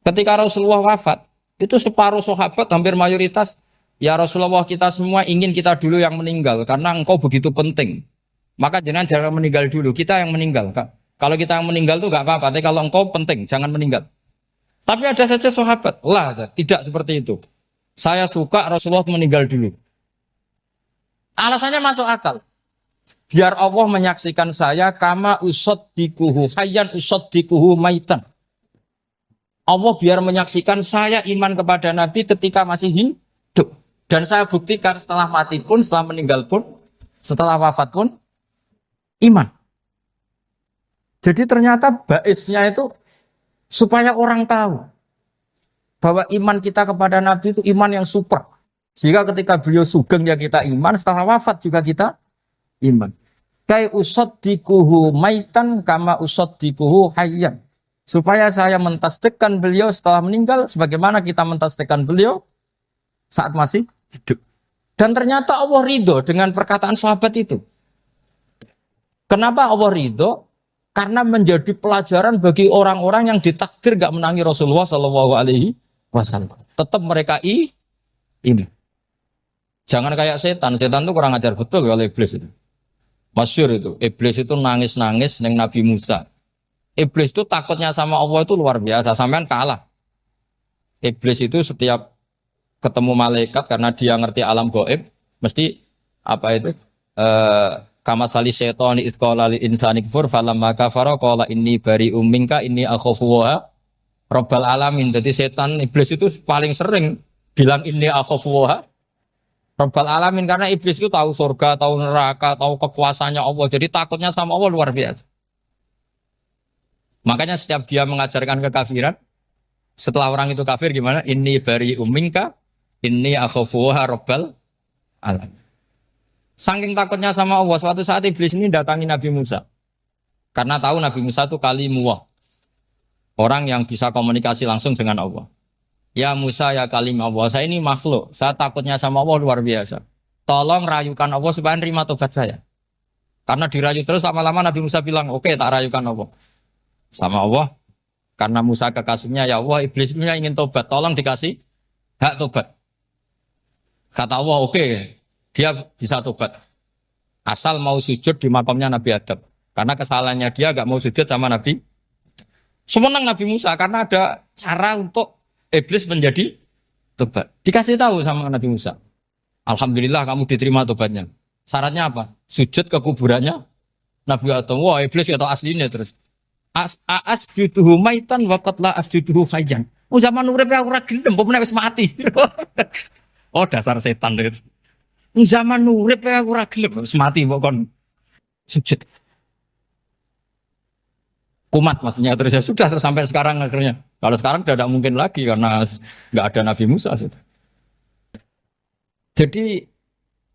Ketika Rasulullah wafat, itu separuh sahabat hampir mayoritas, ya Rasulullah kita semua ingin kita dulu yang meninggal karena engkau begitu penting. Maka jangan meninggal dulu, kita yang meninggal. Kalau kita yang meninggal tuh gak apa-apa, tapi kalau engkau penting, jangan meninggal. Tapi ada saja sahabat, lah tidak seperti itu. Saya suka Rasulullah meninggal dulu. Alasannya masuk akal. Biar Allah menyaksikan saya kama usaddikuhu hayyan usaddikuhu maitan. Allah biar menyaksikan saya iman kepada Nabi ketika masih hidup. Dan saya buktikan setelah mati pun, setelah meninggal pun, setelah wafat pun, iman. Jadi ternyata baisnya itu supaya orang tahu bahwa iman kita kepada Nabi itu iman yang super. Jika ketika beliau sugeng ya kita iman, setelah wafat juga kita iman. Kai usaddikuhu maitan kama usaddikuhu hayyan. Supaya saya mentasdikkan beliau setelah meninggal sebagaimana kita mentasdikkan beliau saat masih hidup. Dan ternyata Allah ridho dengan perkataan sahabat itu. Kenapa Allah ridho? Karena menjadi pelajaran bagi orang-orang yang ditakdir gak menangi Rasulullah SAW. Tetap mereka ini. Jangan kayak setan. Setan itu kurang ajar betul oleh iblis itu. Masyhur itu. Iblis itu nangis-nangis neng Nabi Musa. Iblis itu takutnya sama Allah itu luar biasa. Sampean kalah. Iblis itu setiap ketemu malaikat karena dia ngerti alam gaib, mesti apa itu? Kama sali syaitani id qala lil insani kfur falamma kafara qala inni bari'um minka inni akhafu wa rabbal alamin. Jadi setan iblis itu paling sering bilang inni akhafu wa rabbal alamin karena iblis itu tahu surga, tahu neraka, tahu kekuasaannya Allah. Jadi takutnya sama Allah luar biasa. Makanya setiap dia mengajarkan kekafiran, setelah orang itu kafir gimana? Inni bari'um minka inni akhafu wa rabbal alamin. Saking takutnya sama Allah, suatu saat iblis ini datangi Nabi Musa. Karena tahu Nabi Musa itu kalimullah. Orang yang bisa komunikasi langsung dengan Allah. Ya Musa ya kalim Allah, saya ini makhluk. Saya takutnya sama Allah luar biasa. Tolong rayukan Allah supaya nerima tobat saya. Karena dirayu terus lama-lama Nabi Musa bilang, oke, tak rayukan Allah. Sama Allah. Karena Musa kekasihnya, ya Allah, iblis punya ingin tobat. Tolong dikasih hak tobat. Kata Allah, oke. Dia bisa tobat. Asal mau sujud di makamnya Nabi Adam. Karena kesalahannya dia gak mau sujud sama Nabi. Semenang Nabi Musa karena ada cara untuk iblis menjadi tobat. Dikasih tahu sama Nabi Musa. Alhamdulillah kamu diterima tobatnya. Syaratnya apa? Sujud ke kuburannya Nabi Adam. Wah iblis gak tahu aslinya terus. Asjuduhu maitan wa qatla asjuduhu hayyan. Oh zaman urip aku ora gelem, pomene wis mati. Oh dasar setan itu. Zaman urip aku ora gelem wis mati kok kon sujud. Kumat maksudnya terus ya sudah terus sampai sekarang akhirnya. Kalau sekarang sudah tidak mungkin lagi karena nggak ada Nabi Musa. Jadi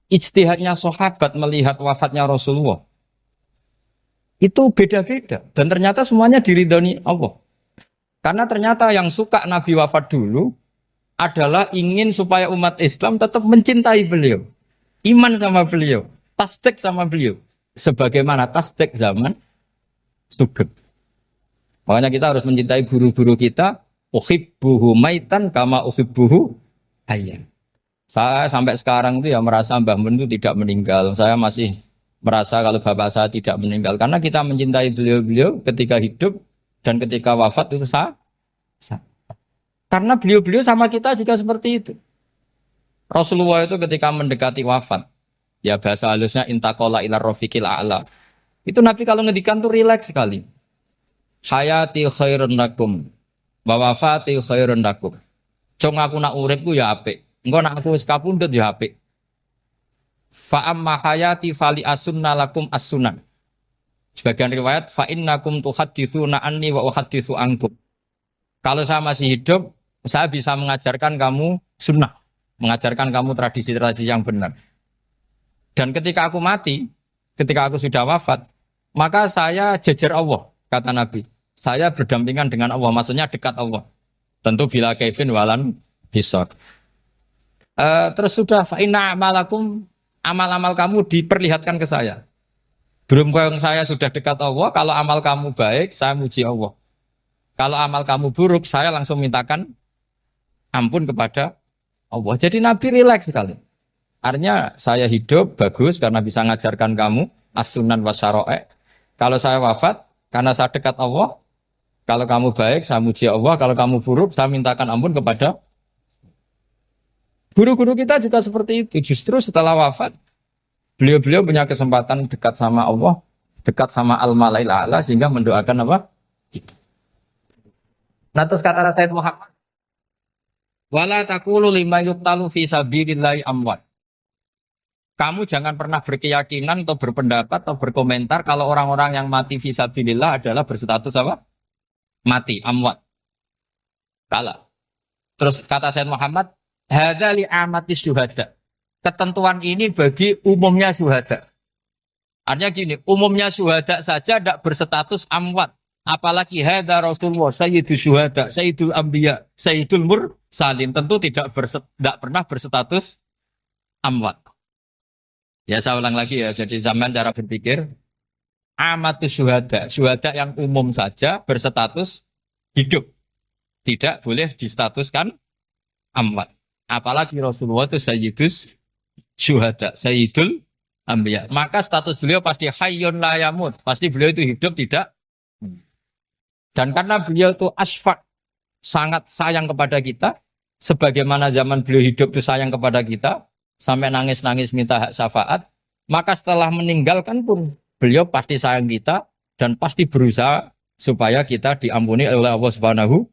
ijtihadnya sahabat melihat wafatnya Rasulullah itu beda-beda dan ternyata semuanya diridhoni Allah. Karena ternyata yang suka Nabi wafat dulu adalah ingin supaya umat Islam tetap mencintai beliau. Iman sama beliau, tasdik sama beliau. Sebagaimana tasdik zaman sugeng. Makanya kita harus mencintai guru-guru kita. Uhibbuhu maitan kama uhibbuhu hayyan. Saya sampai sekarang itu ya merasa Mbah Mun itu tidak meninggal. Saya masih merasa kalau bapak saya tidak meninggal. Karena kita mencintai beliau-beliau ketika hidup dan ketika wafat itu sah. Karena beliau-beliau sama kita juga seperti itu. Rasulullah itu ketika mendekati wafat, ya bahasa halusnya intaqala ila rafiqil a'la. Itu Nabi kalau ngedikan tuh rileks sekali. Hayati khairun lakum wa wafati khairun lakum. Cong aku nak uripku ya apik. Engko nak aku wis kapundhut ya apik. Fa amma hayati fali asunna lakum as-sunan. Sebagian riwayat fa innakum tuhadditsuna anni wa uhadditsu ankum. Kalau saya masih hidup, saya bisa mengajarkan kamu sunnah. Mengajarkan kamu tradisi-tradisi yang benar. Dan ketika aku mati, ketika aku sudah wafat, maka saya jejer Allah, kata Nabi. Saya berdampingan dengan Allah, maksudnya dekat Allah. Tentu bila kaifin walan hisab. Terus sudah fa'inna amalakum, amal-amal kamu diperlihatkan ke saya. Belum saya sudah dekat Allah, kalau amal kamu baik, saya muji Allah. Kalau amal kamu buruk, saya langsung mintakan ampun kepada Allah. Jadi Nabi rileks sekali. Artinya saya hidup bagus karena bisa ngajarkan kamu as-sunan wa syara'i'. Kalau saya wafat karena saya dekat Allah, kalau kamu baik saya muji Allah, kalau kamu buruk saya mintakan ampun kepada. Guru-guru kita juga seperti itu. Justru setelah wafat, beliau-beliau punya kesempatan dekat sama Allah, dekat sama Al-Mala'il A'la sehingga mendoakan apa? Nah terus kata Sayyid Muhammad, wala taqulu lima yuqtalu fi sabilillahi amwat. Kamu jangan pernah berkeyakinan atau berpendapat atau berkomentar kalau orang-orang yang mati fi sabilillah adalah berstatus apa? Mati, amwat. Kalah. Terus kata Sayyid Muhammad, hadza li amati syuhada. Ketentuan ini bagi umumnya syuhada. Artinya gini, umumnya syuhada saja tidak berstatus amwat. Apalagi hadza Rasulullah, sayyidul syuhada, sayyidul anbiya, sayyidul mursalin. Tentu tidak pernah berstatus amwat. Ya saya ulang lagi ya, jadi zaman cara berpikir amatus syuhada, syuhada yang umum saja berstatus hidup, tidak boleh distatuskan amwat. Apalagi Rasulullah itu sayyidus syuhada, sayyidul anbiya. Maka status beliau pasti hayyun la yamut, pasti beliau itu hidup tidak. Dan karena beliau itu asfaq, sangat sayang kepada kita, sebagaimana zaman beliau hidup itu sayang kepada kita, sampai nangis-nangis minta hak syafaat, maka setelah meninggalkan pun beliau pasti sayang kita dan pasti berusaha supaya kita diampuni oleh Allah Subhanahu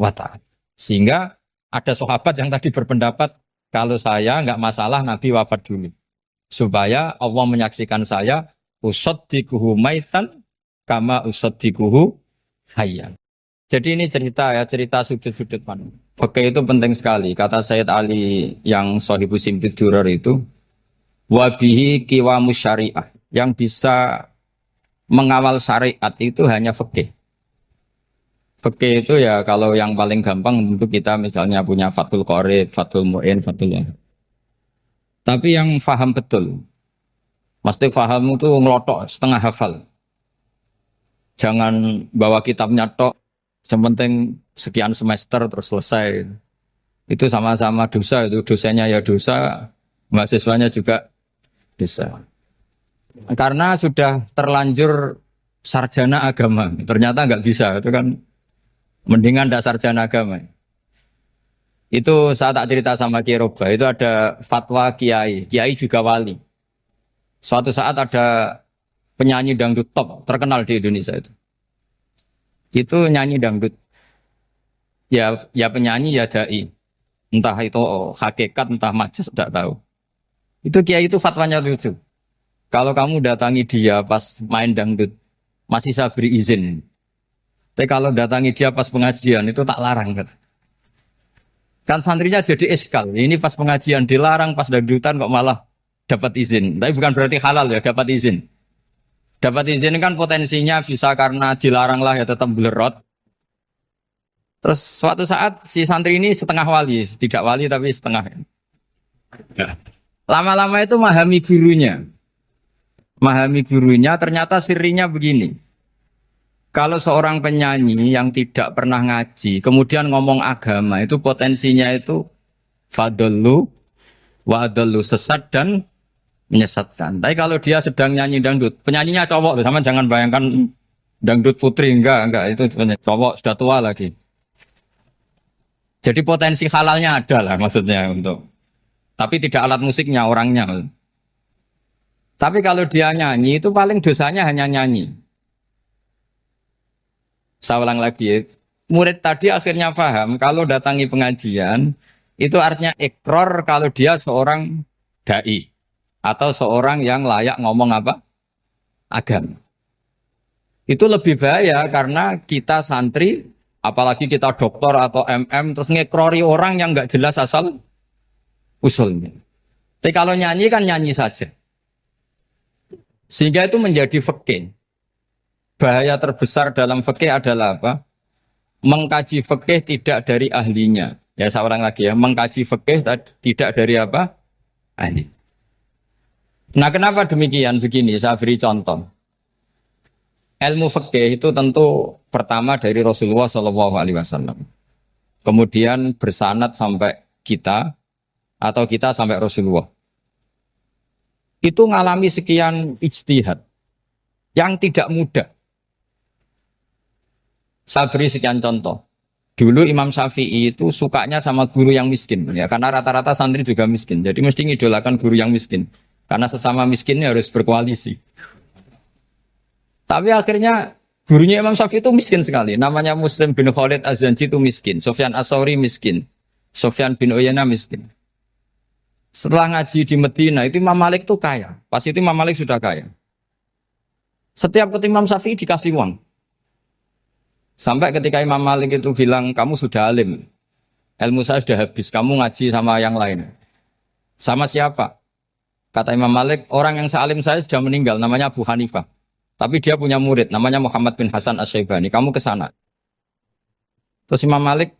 wa ta'ala. Sehingga ada sahabat yang tadi berpendapat kalau saya nggak masalah Nabi wafat dulu. Supaya Allah menyaksikan saya usaddiquhu maitan kama usaddiquhu hayyan. Jadi ini cerita sudut-sudut mana. Fikih itu penting sekali. Kata Sayyid Ali yang Shahibu Simtid Durar itu, wabihi qiwamus syariah. Yang bisa mengawal syariat itu hanya fikih. Fikih itu ya kalau yang paling gampang untuk kita misalnya punya Fathul Qorib, Fathul Mu'in, Fathul Wahab. Tapi yang faham betul, mesti faham itu ngelotok setengah hafal. Jangan bawa kitabnya tok. Sementing sekian semester terus selesai. Itu sama-sama dosa, itu dosanya ya dosa, mahasiswanya juga dosa. Karena sudah terlanjur sarjana agama, ternyata nggak bisa, itu kan mendingan tidak sarjana agama. Itu saya tak cerita sama Kiai Roba, itu ada fatwa Kiai juga wali. Suatu saat ada penyanyi dangdut top terkenal di Indonesia itu nyanyi dangdut, ya penyanyi ya dai, entah itu hakikat entah majas tidak tahu. Itu kiai itu fatwanya lucu. Kalau kamu datangi dia pas main dangdut masih saya beri izin, tapi kalau datangi dia pas pengajian itu tak larang kan santrinya jadi eskal. Ini pas pengajian dilarang, pas dangdutan kok malah dapat izin. Tapi bukan berarti halal ya, dapat izin. Dapat izin kan potensinya bisa karena dilarang lah ya tetap belerot. Terus suatu saat si santri ini setengah wali, tidak wali tapi setengah. Ya. Lama-lama itu memahami gurunya. Memahami gurunya ternyata sirinya begini. Kalau seorang penyanyi yang tidak pernah ngaji, kemudian ngomong agama, itu potensinya itu fadallu wa adallu, sesat dan menyesatkan. Tapi kalau dia sedang nyanyi dangdut, penyanyinya cowok, sama jangan bayangkan dangdut putri, enggak itu cowok sudah tua lagi. Jadi potensi halalnya ada lah maksudnya untuk, tapi tidak alat musiknya orangnya. Tapi kalau dia nyanyi itu paling dosanya hanya nyanyi. Saya ulang lagi, murid tadi akhirnya paham kalau datangi pengajian itu artinya ikrar kalau dia seorang dai. Atau seorang yang layak ngomong apa? Agama. Itu lebih bahaya karena kita santri, apalagi kita doktor atau MM, terus ngekrori orang yang nggak jelas asal usulnya. Tapi kalau nyanyi kan nyanyi saja. Sehingga itu menjadi fikih. Bahaya terbesar dalam fikih adalah apa? Mengkaji fikih tidak dari ahlinya. Ya saya ulang lagi ya, mengkaji fikih tidak dari apa? Ahli. Nah kenapa demikian? Begini, saya beri contoh. ilmu fikih itu tentu pertama dari Rasulullah Shallallahu Alaihi Wasallam. Kemudian bersanad sampai kita atau kita sampai Rasulullah. Itu ngalami sekian ijtihad yang tidak mudah. Saya beri sekian contoh. Dulu Imam Syafi'i itu sukanya sama guru yang miskin, ya karena rata-rata santri juga miskin. Jadi mesti ngidolakan guru yang miskin. Karena sesama miskinnya harus berkoalisi. Tapi akhirnya gurunya Imam Syafi'i itu miskin sekali. Namanya Muslim bin Khalid Az-Zanji itu miskin. Sufyan As-Tsauri miskin. Sufyan bin Uyainah miskin. Setelah ngaji di Medina itu Imam Malik itu kaya. Pas itu Imam Malik sudah kaya. Setiap ketemu Imam Syafi'i dikasih uang. Sampai ketika Imam Malik itu bilang, kamu sudah alim. Ilmu saya sudah habis, kamu ngaji sama yang lain. Sama siapa? Kata Imam Malik, orang yang sealim saya sudah meninggal, namanya Abu Hanifah. Tapi dia punya murid, namanya Muhammad bin Hasan Asy-Syaibani. Kamu ke sana. Terus Imam Malik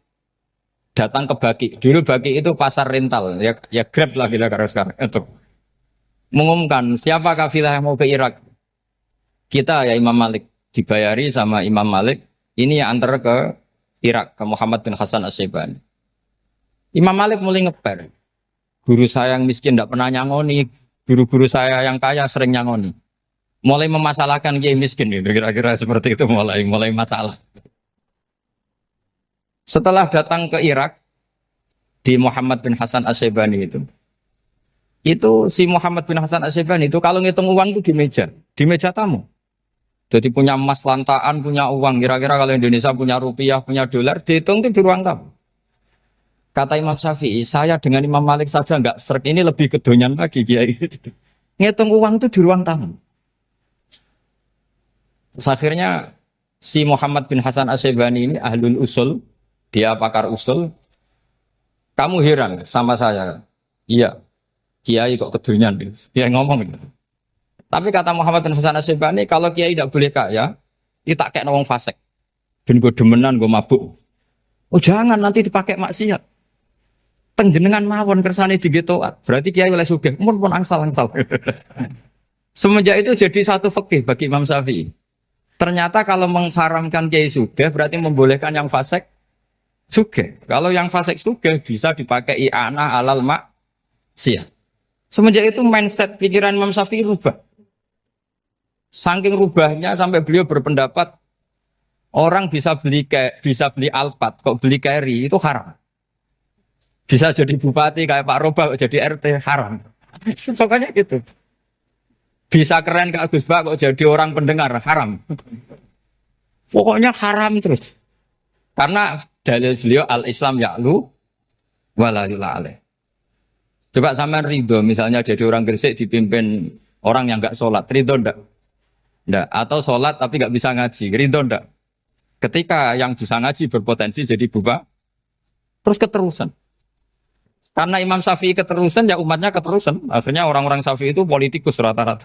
datang ke Baki. Dulu Baki itu pasar rental, ya Grab lah kira-kira sekarang. Itu mengumumkan, siapa kafilah yang mau ke Irak? Kita ya Imam Malik. Dibayari sama Imam Malik. Ini yang antar ke Irak, ke Muhammad bin Hasan Asy-Syaibani. Imam Malik mulai ngeper. Guru saya yang miskin tidak pernah nyangoni. Guru-guru saya yang kaya sering nyangoni. Mulai memasalahkan kiai miskin gitu. Kira-kira seperti itu mulai masalah. Setelah datang ke Irak di Muhammad bin Hasan Asy-Syaibani itu si Muhammad bin Hasan Asy-Syaibani itu kalau ngitung uang itu di meja tamu. Jadi punya emas lantaan, punya uang. Kira-kira kalau Indonesia punya rupiah, punya dolar, dihitung itu di ruang tamu. Kata Imam Syafi'i, saya dengan Imam Malik saja enggak serik, ini lebih kedonyan lagi kiai. Ngitung uang itu di ruang tamu. Terus akhirnya si Muhammad bin Hasan Asy-Syaibani ini ahlul usul, dia pakar usul. Kamu heran sama saya? Iya, kiai kok kedonyan. Dia ngomong gitu. Tapi kata Muhammad bin Hasan Asy-Syaibani, kalau kiai tidak boleh kaya, itu tak kayak nawang fasik. Dan gue demenan, gue mabuk. Oh jangan, nanti dipakai maksiat. Penjenengan mawon kersane digetoat. Berarti kiai oleh sugih, pun angsal-angsal. Semenjak itu jadi satu fikih bagi Imam Syafi'i. Ternyata kalau mengharamkan kiai sugih, berarti membolehkan yang fasik sugih. Kalau yang fasik sugih bisa dipakai i'anah alal maksiat. Semenjak itu mindset pikiran Imam Syafi'i rubah. Saking rubahnya sampai beliau berpendapat orang bisa beli Alphard, kok beli carry itu haram. Bisa jadi bupati kayak Pak Roba, jadi RT haram. Pokoknya gitu. Bisa keren kayak Gus Bak kok jadi orang pendengar haram. Pokoknya haram terus. Karena dalil beliau al-Islam ya'lu wala yula alaih. Coba sampean ridho misalnya jadi orang Gresik dipimpin orang yang enggak sholat, ridho ndak? Ndak. Atau sholat tapi nggak bisa ngaji, ridho ndak? Ketika yang bisa ngaji berpotensi jadi buba, terus keterusan. Karena Imam Syafi'i keterusan, ya umatnya keterusan. Akhirnya orang-orang Syafi'i itu politikus rata-rata.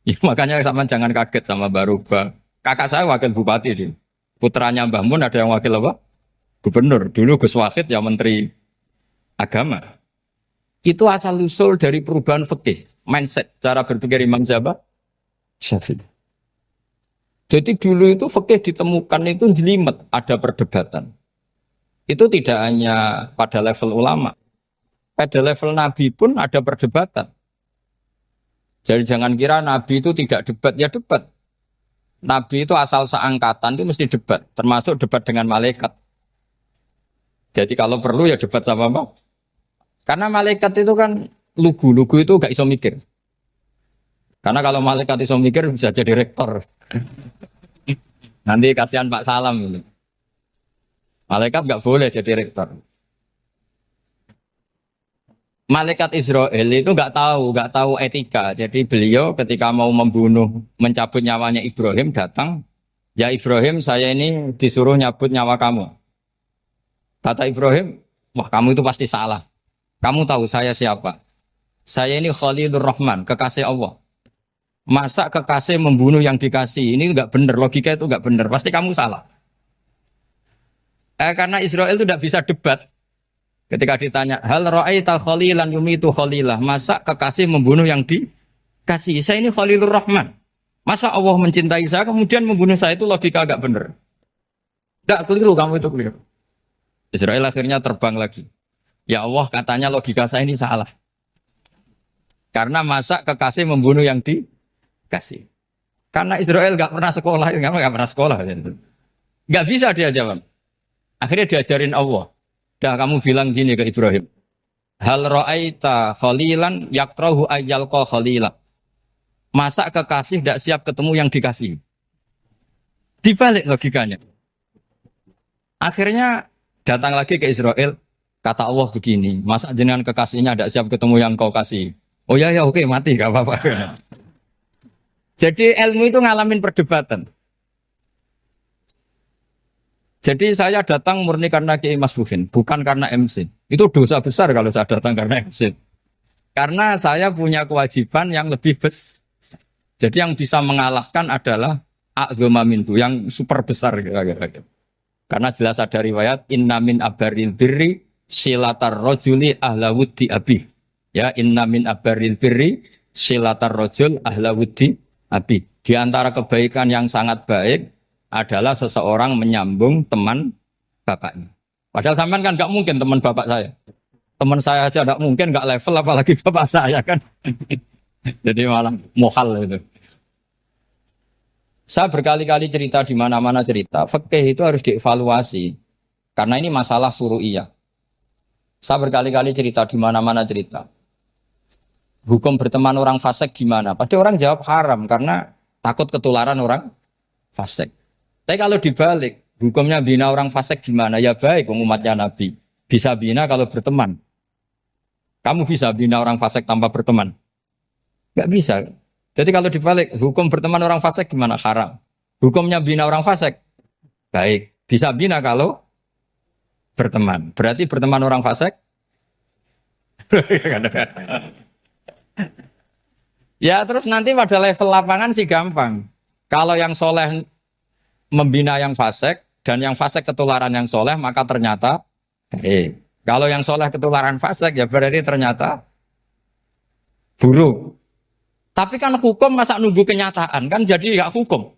Ya, makanya sama jangan kaget sama Baruba. Kakak saya wakil bupati dia. Putranya Mbah Mun ada yang wakil apa? Gubernur. Dulu Gus Wahid ya menteri agama. Itu asal usul dari perubahan fikih, mindset, cara berpikir Imam Syafi'i. Jadi dulu itu fikih ditemukan itu jelimet, ada perdebatan. Itu tidak hanya pada level ulama, pada level Nabi pun ada perdebatan. Jadi jangan kira Nabi itu tidak debat, ya debat. Nabi itu asal seangkatan itu mesti debat, termasuk debat dengan malaikat. Jadi kalau perlu ya debat sama apa? Karena malaikat itu kan lugu itu gak iso mikir. Karena kalau malaikat iso mikir bisa jadi rektor. Nanti kasihan Pak Salam gitu. Malaikat gak boleh jadi rektor. Malaikat Israel itu nggak tahu etika. Jadi beliau ketika mau membunuh, mencabut nyawanya Ibrahim datang, ya Ibrahim saya ini disuruh nyabut nyawa kamu. Kata Ibrahim, wah kamu itu pasti salah. Kamu tahu saya siapa? Saya ini Khalilur Rahman, kekasih Allah. Masa kekasih membunuh yang dikasih? Ini nggak benar, logika itu nggak benar. Pasti kamu salah. Karena Israel itu tidak bisa debat. Ketika ditanya, hal ra'aita khalilan yumitu khalilah, masa kekasih membunuh yang dikasih? Saya ini Khalilur Rahman. Masa Allah mencintai saya kemudian membunuh saya, itu logika agak bener. Tidak keliru, kamu itu keliru. Israel akhirnya terbang lagi. Ya Allah, katanya logika saya ini salah. Karena masa kekasih membunuh yang dikasih. Karena Israel nggak pernah sekolah, nggak pernah sekolah. Nggak bisa dia jawab. Akhirnya diajarin Allah. Dah kamu bilang gini ke Ibrahim. Hal ra'aita khalilan yakrahu ayyalqa khalila. Masa kekasih tidak siap ketemu yang dikasih. Dibalik logikanya. Akhirnya datang lagi ke Israel. Kata Allah begini. Masa jenengan kekasihnya tidak siap ketemu yang kau kasih. Oh ya oke mati gak apa-apa. Jadi ilmu itu ngalamin perdebatan. Jadi saya datang murni karena Kiai Mas Buhin, bukan karena MC. Itu dosa besar kalau saya datang karena MC. Karena saya punya kewajiban yang lebih besar. Jadi yang bisa mengalahkan adalah a'dzama minhu, yang super besar. Karena jelas ada riwayat inna min abaril birri silatar rojuli ahla wuddi abi. Ya, inna min abaril birri silatar rojul ahla wuddi abi. Di antara kebaikan yang sangat baik adalah seseorang menyambung teman bapaknya. Padahal sampean kan nggak mungkin teman bapak saya. Teman saya aja nggak mungkin, nggak level apalagi bapak saya kan. Jadi malah mohal itu. Saya berkali-kali cerita di mana-mana cerita, fikih itu harus dievaluasi. Karena ini masalah furu'iyah. Saya berkali-kali cerita di mana-mana cerita. Hukum berteman orang fasik gimana? Pasti orang jawab haram karena takut ketularan orang fasik. Tapi kalau dibalik, hukumnya bina orang fasik gimana? Ya baik, umatnya Nabi. Bisa bina kalau berteman. Kamu bisa bina orang fasik tanpa berteman? Gak bisa. Jadi kalau dibalik, hukum berteman orang fasik gimana? Haram. Hukumnya bina orang fasik? Baik. Bisa bina kalau berteman. Berarti berteman orang fasik? Ya terus nanti pada level lapangan sih gampang. Kalau yang soleh membina yang fasik dan yang fasik ketularan yang soleh, maka ternyata kalau yang soleh ketularan fasik ya berarti ternyata buruk. Tapi kan hukum masa nunggu kenyataan kan jadi nggak hukum.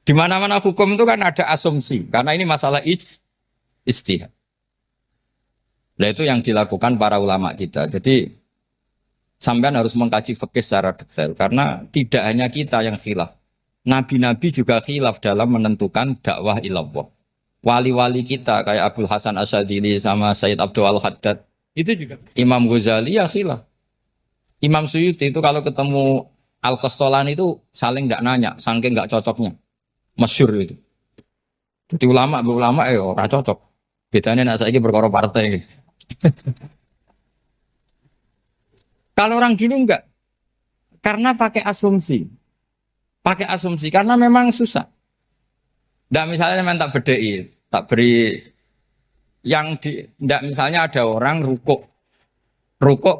Di mana-mana hukum itu kan ada asumsi karena ini masalah ijtihad. Nah itu yang dilakukan para ulama kita. Jadi sampean harus mengkaji fikih secara detail karena tidak hanya kita yang khilaf. Nabi-nabi juga khilaf dalam menentukan dakwah ilallah. Wali-wali kita kayak Abdul Hasan Asyadili sama Sayyid Abdul Al-Haddad itu juga. Imam Ghazali ya khilaf. Imam Suyuti itu kalau ketemu Al-Qastolani itu saling tidak nanya, saking nggak cocoknya. Masyhur itu. Jadi ulama ora cocok. Bedanya nak saiki perkara partai. Kalau orang gini enggak. Karena pakai asumsi. Pakai asumsi karena memang susah. Nggak misalnya memang tak bedai, tak beri yang di nggak misalnya ada orang rukuk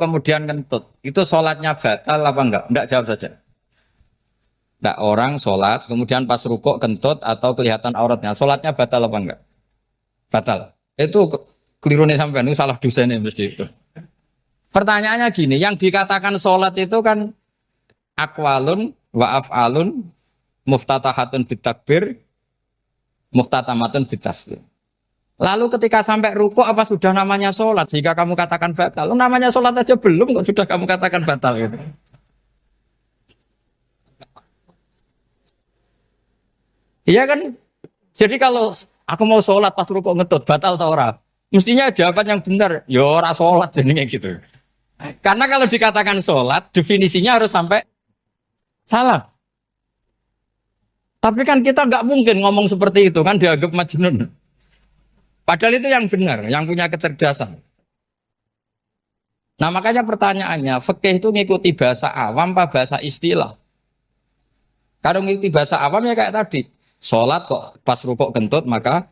kemudian kentut. Itu sholatnya batal apa enggak? Enggak, jawab saja. Enggak, orang sholat kemudian pas rukuk kentut atau kelihatan auratnya. Sholatnya batal apa enggak? Batal. Itu keliru nih sampean, itu salah dosennya mesti itu. Pertanyaannya gini, yang dikatakan sholat itu kan aqwalun wa af'alun muftatahatun bitakbir muftatamatun bitaslim. Lalu ketika sampai rukuk apa sudah namanya sholat sehingga kamu katakan batal? Namanya sholat aja belum kok sudah kamu katakan batal gitu. Iya kan? Jadi kalau aku mau sholat pas rukuk ngetut batal atau ora? Mestinya jawaban yang benar, ya ora sholat jadinya gitu. Karena kalau dikatakan sholat, definisinya harus sampai salah. Tapi kan kita nggak mungkin ngomong seperti itu kan dianggap majnun. Padahal itu yang benar, yang punya kecerdasan. Nah makanya pertanyaannya, fikih itu ngikuti bahasa awam apa bahasa istilah? Kalau ngikuti bahasa awam ya kayak tadi, sholat kok pas rukuk kentut maka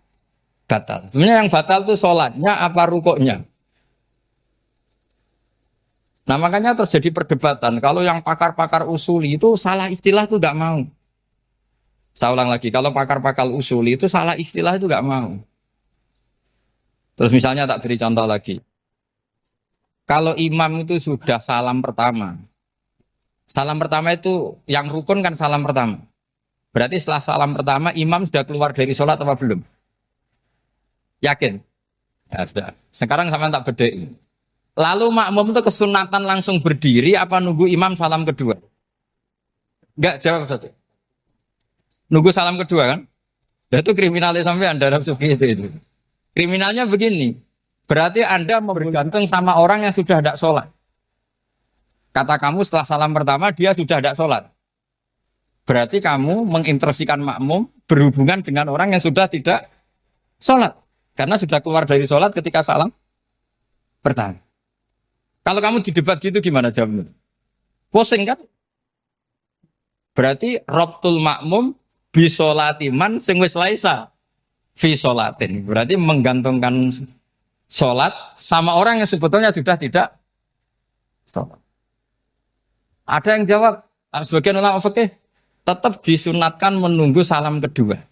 batal. Sebenarnya yang batal itu sholatnya apa rukuknya? Nah makanya terjadi perdebatan. Kalau yang pakar-pakar usuli itu salah istilah itu nggak mau. Saya ulang lagi, kalau pakar-pakar usuli itu salah istilah itu nggak mau. Terus misalnya tak beri contoh lagi. Kalau imam itu sudah salam pertama, Salam pertama itu yang rukun kan salam pertama. Berarti setelah salam pertama imam sudah keluar dari sholat apa belum? Yakin? Ya sudah. Sekarang sama tak bedai. Lalu makmum itu kesunatan langsung berdiri apa nunggu imam salam kedua? Enggak, jawab satu. Nunggu salam kedua kan? Dan itu kriminalnya sampai Anda dalam sufi itu. Kriminalnya begini. Berarti Anda bergantung sama orang yang sudah tidak sholat. Kata kamu setelah salam pertama dia sudah tidak sholat. Berarti kamu menginstruksikan makmum berhubungan dengan orang yang sudah tidak sholat. Karena sudah keluar dari sholat ketika salam pertama. Kalau kamu di debat gitu gimana jawabnya? Pusing kan? Berarti robtul makmum bisolatiman sing wis laisa fi sholatin. Berarti menggantungkan sholat sama orang yang sebetulnya sudah tidak sholat. Ada yang jawab, sebagian ulama fikih tetap disunatkan menunggu salam kedua.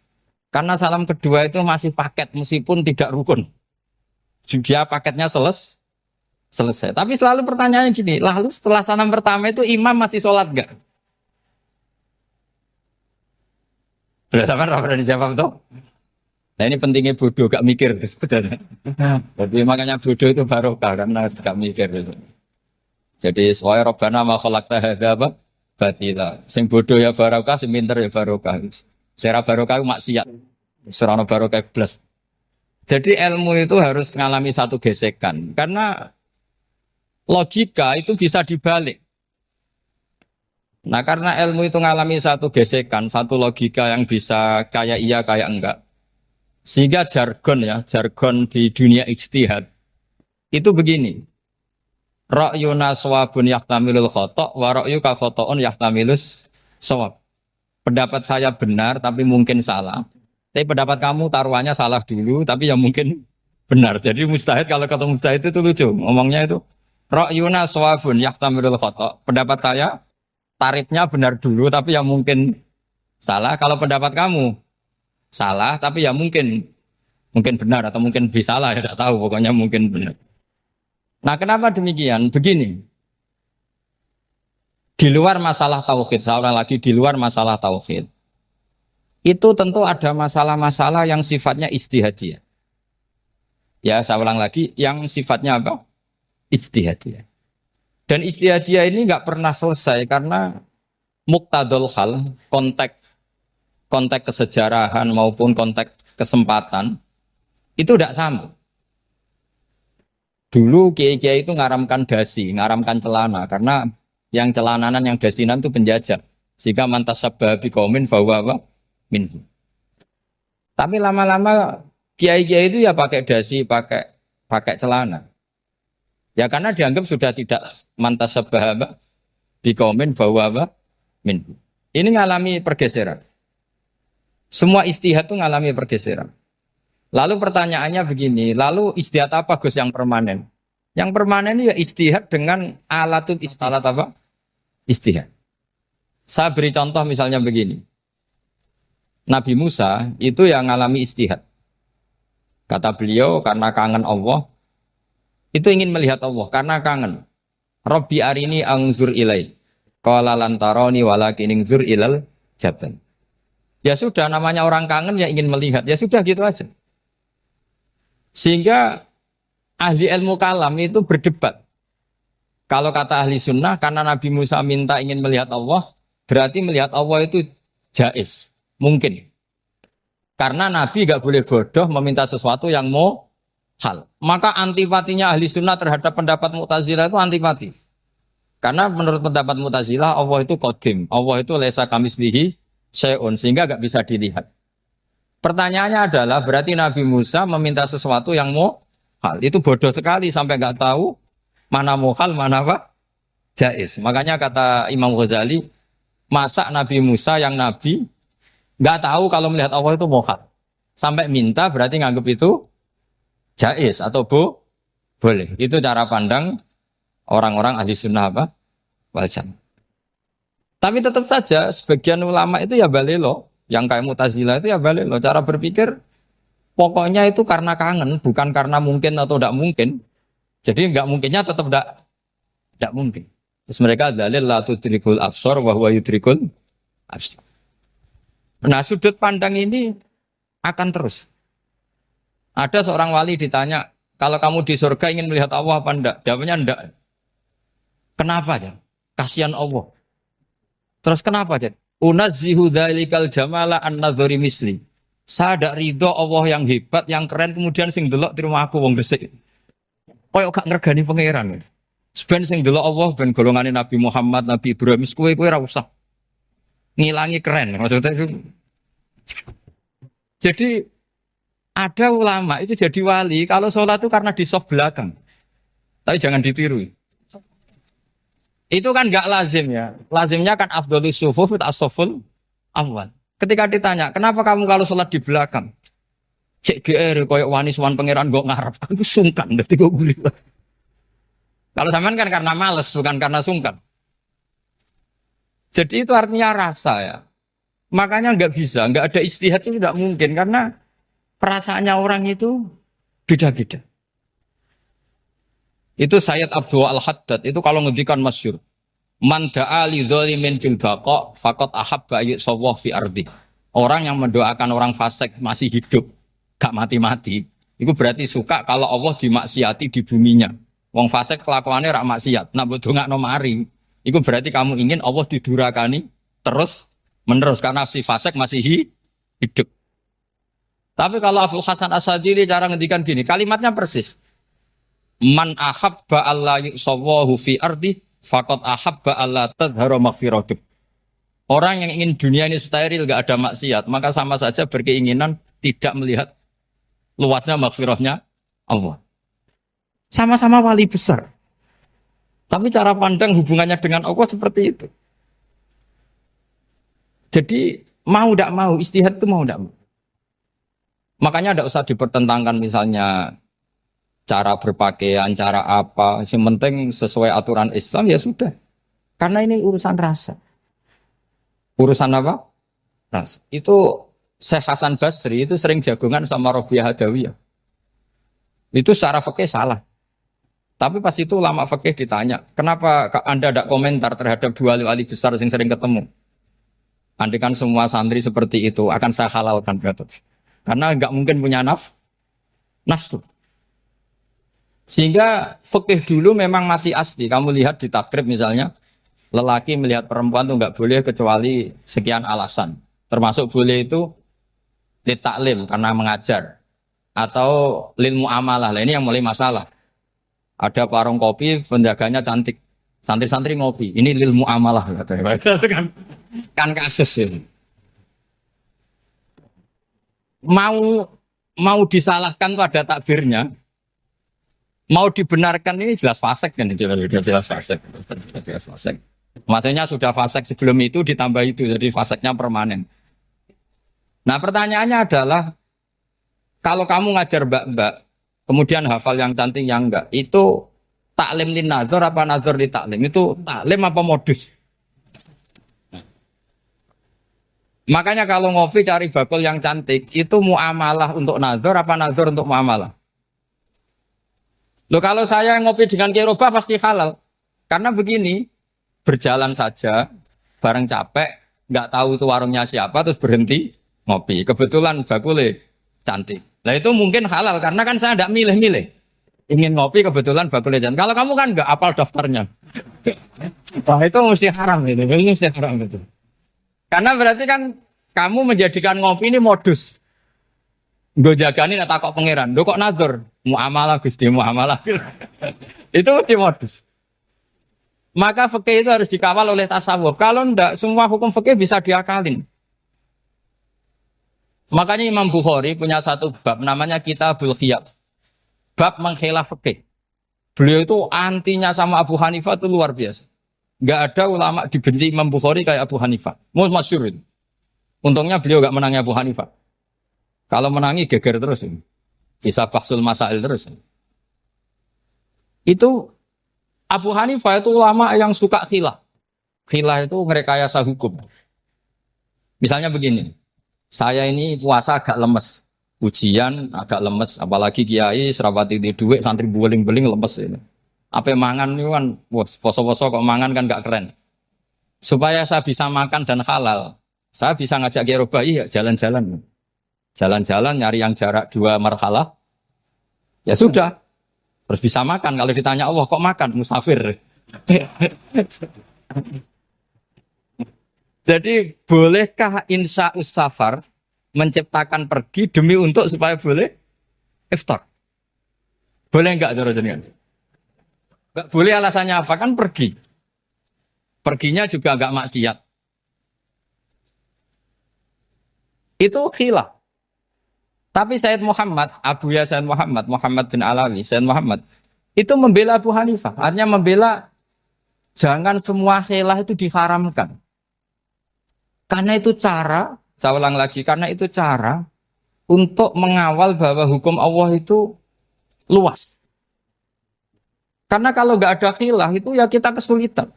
Karena salam kedua itu masih paket meskipun tidak rukun. Dia paketnya selesai. Tapi selalu pertanyaannya gini, lalu setelah salam pertama itu imam masih sholat enggak? Sudah sama pernah dijawab toh? Nah ini pentingnya bodoh, gak mikir sebenarnya. Jadi makanya bodoh itu barokah karena gak mikir itu. Jadi soalnya Rabbana ma khalaqta hadza batila. Sing bodoh ya barokah, sing pinter ya barokah. Sing barokah maksiat. Serana barokah plus. Jadi ilmu itu harus mengalami satu gesekan karena logika itu bisa dibalik. Nah karena ilmu itu mengalami satu gesekan, satu logika yang bisa kayak iya kayak enggak. Sehingga jargon di dunia ijtihad itu begini. Ra'yuna shawabun yahtamilul khata' wa ra'yuka khata'un yahtamilus shawab. Pendapat saya benar tapi mungkin salah. Tapi pendapat kamu taruhannya salah dulu tapi yang mungkin benar. Jadi mustahid kalau kata mustahid itu lucu. Ngomongnya itu ra'yuna shawabun yahtamilul khata'. Pendapat saya tarifnya benar dulu tapi yang mungkin salah. Kalau pendapat kamu salah tapi ya mungkin benar atau mungkin bisa salah ya tidak tahu pokoknya mungkin benar. Nah kenapa demikian? Begini, di luar masalah tauhid, saya ulang lagi di luar masalah tauhid, itu tentu ada masalah-masalah yang sifatnya ijtihadiyah. Ya saya ulang lagi, yang sifatnya apa? Ijtihadiyah. Dan ijtihadiyah ini nggak pernah selesai karena muqtadul hal, konteks kesejarahan maupun konteks kesempatan itu tidak sama. Dulu kiai-kiai itu ngaramkan dasi, ngaramkan celana karena yang celananan yang dasinan itu penjajah. Sehingga mantas sabah biqaumin fahuwa minhu. Tapi lama-lama kiai-kiai itu ya pakai dasi, pakai celana. Ya karena dianggap sudah tidak mantas sabah biqaumin fahuwa minhu. Ini ngalami pergeseran. Semua istihad itu ngalami pergeseran. Lalu pertanyaannya begini, lalu istihad apa Gus yang permanen? Yang permanen ya istihad dengan alatut istihad apa? Istihad. Saya beri contoh misalnya begini. Nabi Musa itu yang ngalami istihad. Kata beliau karena kangen Allah, itu ingin melihat Allah karena kangen. Rabbi arini anzur ilai. Qala lan tarani walakin anzur ilal jabal. Ya sudah namanya orang kangen ya ingin melihat. Ya sudah gitu aja. Sehingga ahli ilmu kalam itu berdebat. Kalau kata ahli sunnah, karena Nabi Musa minta ingin melihat Allah, berarti melihat Allah itu jaiz, mungkin. Karena Nabi gak boleh bodoh meminta sesuatu yang mau hal. Maka antipatinya ahli sunnah terhadap pendapat Mu'tazilah itu antipati. Karena menurut pendapat Mu'tazilah, Allah itu qadim. Allah itu laisa kamislihi syai'un, sehingga gak bisa dilihat. Pertanyaannya adalah berarti Nabi Musa meminta sesuatu yang mau hal. Itu bodoh sekali sampai nggak tahu mana mau hal, mana apa jaiz. Makanya kata Imam Ghazali, masa Nabi Musa yang Nabi nggak tahu kalau melihat Allah itu mau hal. Sampai minta berarti nganggap itu jaiz atau boleh. Itu cara pandang orang-orang ahli sunnah apa? Wal jamaah. Tapi tetap saja sebagian ulama itu ya balelo. Yang kayak Mu'tazilah itu ya balik loh. Cara berpikir pokoknya itu karena kangen, bukan karena mungkin atau tidak mungkin. Jadi nggak mungkinnya tetap tidak mungkin. Terus mereka dalil la tudrikul absar wa huwa yudrikul absar. Nah, sudut pandang ini akan terus. Ada seorang wali ditanya, kalau kamu di surga ingin melihat Allah apa enggak? Jawabnya enggak. Kenapa ya? Kasihan Allah. Terus kenapa ya? Unazzihu dzalikal jamala an nadzari misli. Saya tidak ridho Allah yang hebat, yang keren, kemudian sing delok di rumah aku wong resik. Koyok gak ngergani pangeran. Sebenarnya sing delok Allah ben golongane Nabi Muhammad, Nabi Ibrahim, kowe ora usah ngilangi keren. Maksudnya itu. Jadi ada ulama itu jadi wali kalau sholat itu karena di soft belakang. Tapi jangan ditiru. Itu kan gak lazim ya. Lazimnya kan afdhalus sufuf as-saful awal. Ketika ditanya, kenapa kamu kalau sholat di belakang? Cek GR, koyok wani suwan pangeran gak ngarep. Aku sungkan, nanti gue beli. Kalau zaman kan karena males, bukan karena sungkan. Jadi itu artinya rasa ya. Makanya nggak bisa, nggak ada ijtihad itu tidak mungkin. Karena perasaannya orang itu beda-beda. Itu Sayyid Abdul Al-Haddad, itu kalau ngendikan masyhur. Man da'a li dzalimin bil baqa faqad ahabba yusawwah fi ardi. Orang yang mendoakan orang fasik masih hidup, gak mati-mati, itu berarti suka kalau Allah dimaksiati di buminya. Wong fasik kelakuannya rak maksiat, nak mbok dongakno mari, itu berarti kamu ingin Allah didurakani terus menerus karena si fasik masih hidup. Tapi kalau Abdul Hasan As-Sadili cara ngendikan gini, kalimatnya persis. Man ahabba alla yusawwahu fi ardi faqad ahabba alla tadhharu maghfiratuh. Orang yang ingin dunia ini steril, gak ada maksiat, maka sama saja berkeinginan tidak melihat luasnya maghfirahnya Allah. Sama-sama wali besar. Tapi cara pandang hubungannya dengan Allah seperti itu. Jadi mau tidak mau, ijtihad itu mau tidak mau. Makanya tidak usah dipertentangkan misalnya cara berpakaian, cara apa. Yang penting sesuai aturan Islam ya sudah. Karena ini urusan rasa. Urusan apa? Rasa. Itu Syekh Hasan Basri itu sering jagongan sama Robiah Hadawiyah. Itu secara fikih salah. Tapi pas itu ulama fikih ditanya, kenapa Anda tidak komentar terhadap dua wali besar yang sering ketemu? Andai kan semua santri seperti itu akan saya halalkan. Karena nggak mungkin punya nafsu. Sehingga fikih dulu memang masih asli. Kamu lihat di takrib misalnya, lelaki melihat perempuan itu nggak boleh kecuali sekian alasan. Termasuk boleh itu li taklim karena mengajar. Atau lil muamalah. Nah, ini yang mulai masalah. Ada warung kopi, penjaganya cantik. Santri-santri ngopi. Ini lil muamalah. Kan kasus ini. Mau disalahkan pada takbirnya. Mau dibenarkan ini jelas fasik kan, jelas fasik. Jelas fasik. Maksudnya sudah fasik sebelum itu ditambah itu, jadi fasiknya permanen. Nah pertanyaannya adalah, kalau kamu ngajar mbak-mbak, kemudian hafal yang cantik yang enggak, itu taklim lin nazar apa nazar li taklim? Itu taklim apa modus? Makanya kalau ngopi cari bakul yang cantik, itu muamalah untuk nazar apa nazar untuk muamalah? Loh kalau saya ngopi dengan kiroba pasti halal. Karena begini, berjalan saja, bareng capek, nggak tahu itu warungnya siapa, terus berhenti ngopi. Kebetulan bakulnya cantik. Nah itu mungkin halal, karena kan saya nggak milih-milih. Ingin ngopi, kebetulan bakulnya cantik. Kalau kamu kan nggak apal daftarnya. Wah itu mesti haram itu, mesti haram itu. Karena berarti kan kamu menjadikan ngopi ini modus. Gue jagani nak takok pangeran. Lo kok nazar? Muamalah Gusti, muamalah. Itu mesti modus. Maka fikih itu harus dikawal oleh tasawuf. Kalau ndak, semua hukum fikih bisa diakalin. Makanya Imam Bukhari punya satu bab namanya Kitabul Khiyab. Bab mengkhilaf fikih. Beliau itu antinya sama Abu Hanifah itu luar biasa. Nggak ada ulama dibenci Imam Bukhari kayak Abu Hanifah. Masyhur itu. Untungnya beliau nggak menangnya Abu Hanifah. Kalau menangi geger terus. Bisa faksul masail terus. Itu Abu Hanifah itu ulama yang suka khilah. Khilah itu ngerekayasa hukum. Misalnya begini. Saya ini puasa agak lemes. Ujian agak lemes. Apalagi kiai serawati di duit, santri beling-beling lemes ini. Apa mangan itu kan, wah, poso-poso kok mangan kan gak keren. Supaya saya bisa makan dan halal, saya bisa ngajak Kiai Robai ya jalan-jalan. Jalan-jalan nyari yang jarak 2 marhalah, ya sudah. Terus bisa makan. Kalau ditanya Allah kok makan? Musafir. Jadi bolehkah insya safar menciptakan pergi demi untuk supaya boleh iftar? Boleh enggak cara jenengan? Enggak boleh, alasannya apa? Kan pergi. Perginya juga enggak maksiat. Itu khilaf. Tapi Sayyid Muhammad, Abuya Sayyid Muhammad, Muhammad bin Alawi, Sayyid Muhammad, itu membela Abu Hanifah. Artinya membela jangan semua khilaf itu diharamkan. Karena itu cara, saya ulang lagi, karena itu cara untuk mengawal bahwa hukum Allah itu luas. Karena kalau nggak ada khilaf itu ya kita kesulitan.